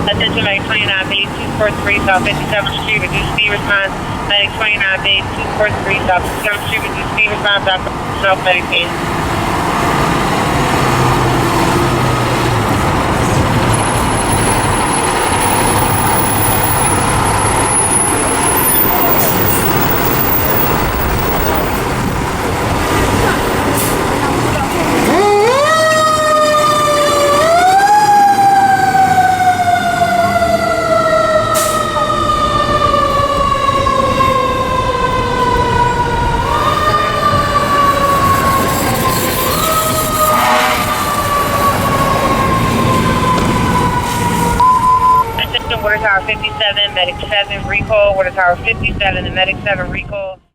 Attention Medic 29B 243 South 57th Street, reduce speed response. Medic 29B 243 South 57th Street, reduce speed response. South Medic 8. Water Tower 57, Medic 7, recall. Water Tower 57 and Medic 7, recall.